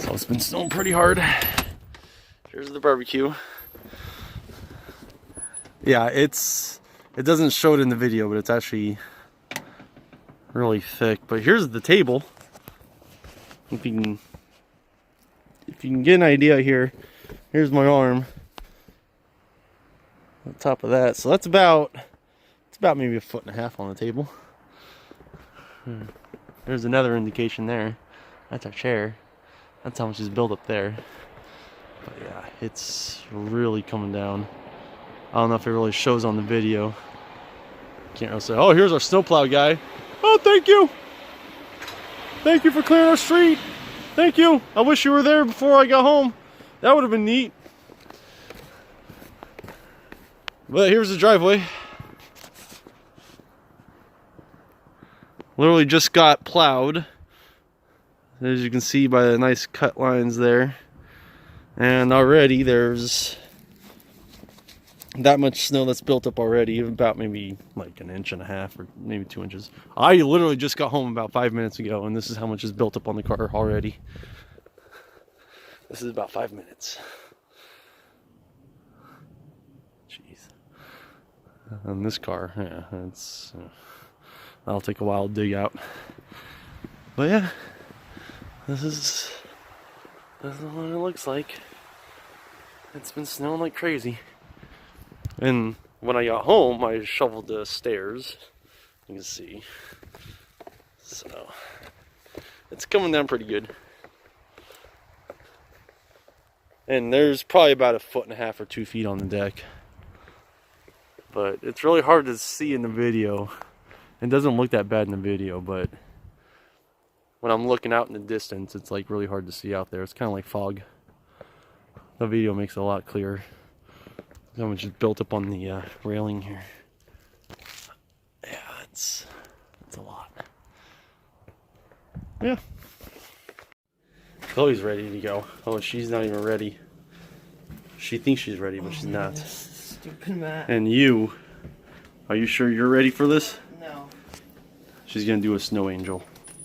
So it's been snowing pretty hard. Here's the barbecue. Yeah, it doesn't show it in the video, but it's actually really thick. But here's the table. If you can get an idea here, here's my arm on top of that. So that's about maybe 1.5 feet on the table. There's another indication there. That's our chair. That's how much is built up there. But yeah, it's really coming down. I don't know if it really shows on the video. Can't really say, oh, here's our snowplow guy. Oh, thank you. Thank you for clearing our street. Thank you. I wish you were there before I got home. That would have been neat. But here's the driveway. Literally just got plowed, as you can see by the nice cut lines there. And already there's that much snow that's built up already, about maybe like 1.5 inches or maybe 2 inches. I literally just got home about 5 minutes ago, and this is how much is built up on the car already. This is about 5 minutes. Jeez. And this car, yeah, it's that'll take a while to dig out. But yeah, this is what it looks like. It's been snowing like crazy. And when I got home, I shoveled the stairs. You can see. So it's coming down pretty good. And there's probably about 1.5 feet or 2 feet on the deck. But it's really hard to see in the video. It doesn't look that bad in the video, but when I'm looking out in the distance, it's like really hard to see out there. It's kind of like fog. The video makes it a lot clearer. How much is built up on the railing here. Yeah, it's a lot. Yeah. Chloe's ready to go. Oh, she's not even ready. She thinks she's ready, but she's not. Stupid Matt. And you, are you sure you're ready for this? No. She's gonna do a snow angel.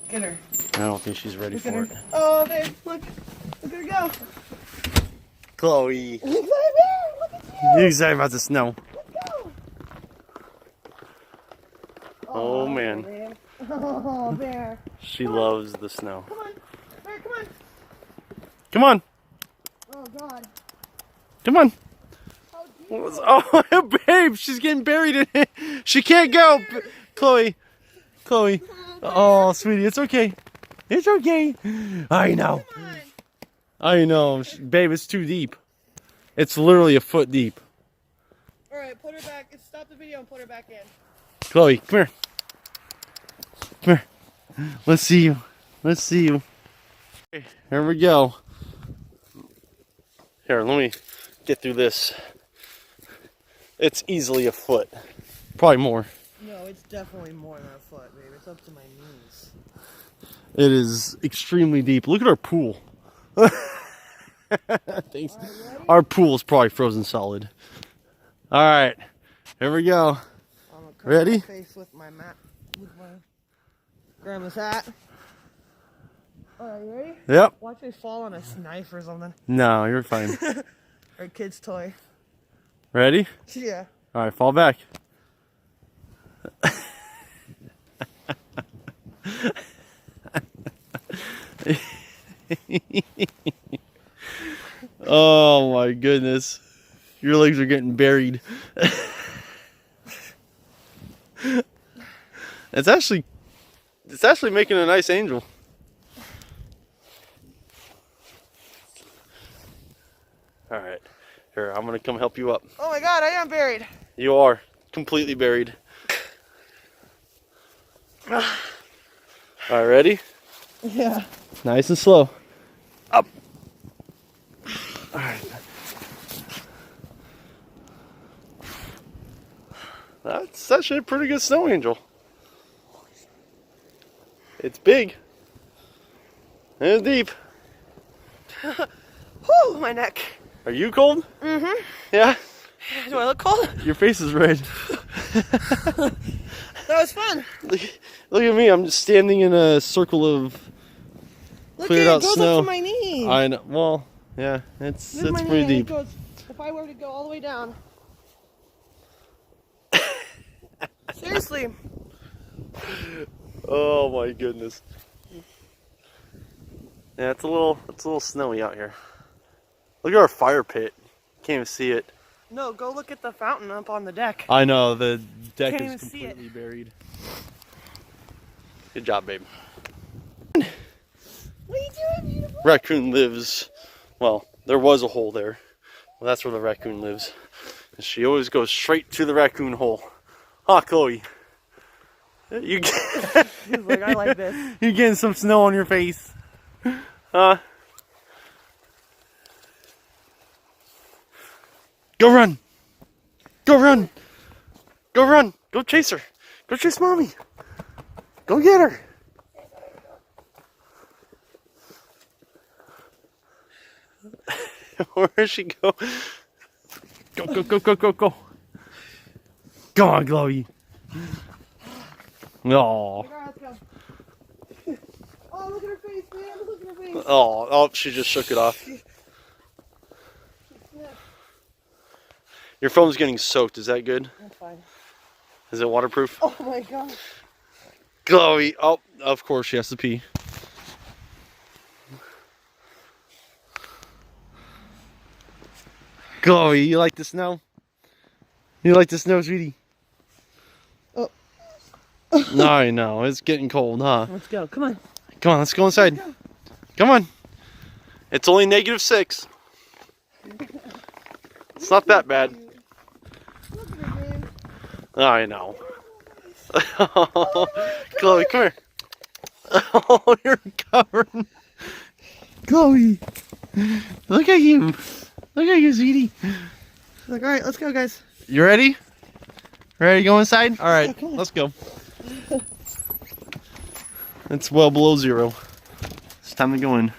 Get her. I don't think she's ready for it. Oh, there! Look at her go. Chloe. Look at you. You excited about the snow? Let's go. Oh man. Bear. Oh, Bear. She loves the snow. Come on. Bear, come on. Come on. Oh, God. Come on. How deep? Oh, babe, she's getting buried in it. She can't go. Chloe. Oh, sweetie, it's okay. It's okay. I know. Come on. I know. Babe, it's too deep. It's literally 1 foot deep. All right, put her back. Stop the video and put her back in. Chloe, come here. Come here. Let's see you. Let's see you. Here we go. Here, let me get through this. It's easily 1 foot. Probably more. No, it's definitely more than 1 foot, babe. It's up to my knees. It is extremely deep. Look at our pool. Thanks. Our pool is probably frozen solid. All right, here we go. I'm gonna cover Ready? my face with my grandma's hat. All right, you ready? Yep. Watch me fall on a knife or something. No, you're fine. Or a kid's toy. Ready? Yeah. All right, fall back. Oh my goodness. Your legs are getting buried. It's actually making a nice angel. All right. Here, I'm going to come help you up. Oh my God, I am buried. You are completely buried. All right, ready? Yeah. Nice and slow. Up. All right. That's actually a pretty good snow angel. It's big. And it's deep. Whew, my neck. Are you cold? Mm-hmm. Yeah? Do I look cold? Your face is red. That was fun. Look at me. I'm just standing in a circle of cleared out It goes snow. up to my knee. I know. Well, yeah, it's This is my knee, pretty and it deep. goes, if I were to go all the way down. Seriously. Oh my goodness. Yeah, it's a little snowy out here. Look at our fire pit. Can't even see it. No, go look at the fountain up on the deck. I know, the deck Can't is even see it. completely buried. Good job, babe. What are you doing, beautiful? Raccoon lives, well, there was a hole there. Well, that's where the raccoon lives. And she always goes straight to the raccoon hole. Huh, Chloe? You get, He's like, I like this. you getting some snow on your face. Huh? Go run! Go run! Go run! Go chase her! Go chase mommy! Go get her! Where does she go? Go, go, go, go, go, go! Go on, Chloe! Oh, Alright, let's go. Oh, look at her face, man. Look at her face. oh, she just shook it off. Your phone's getting soaked. Is that good? That's fine. Is it waterproof? Oh my god. Chloe. Oh, of course she has to pee. Chloe, you like the snow? You like the snow, sweetie? Oh. No, I know. It's getting cold, huh? Let's go. Come on. Come on, let's go inside. Come on. It's only -6. It's not that bad. Look at her, man. I know. Chloe, come here. Oh, you're covered. Chloe, look at you. Look at you, sweetie. She's like, alright, let's go, guys. You ready? Ready to go inside? All right, Yeah, come on. let's go. It's well below 0. It's time to go in.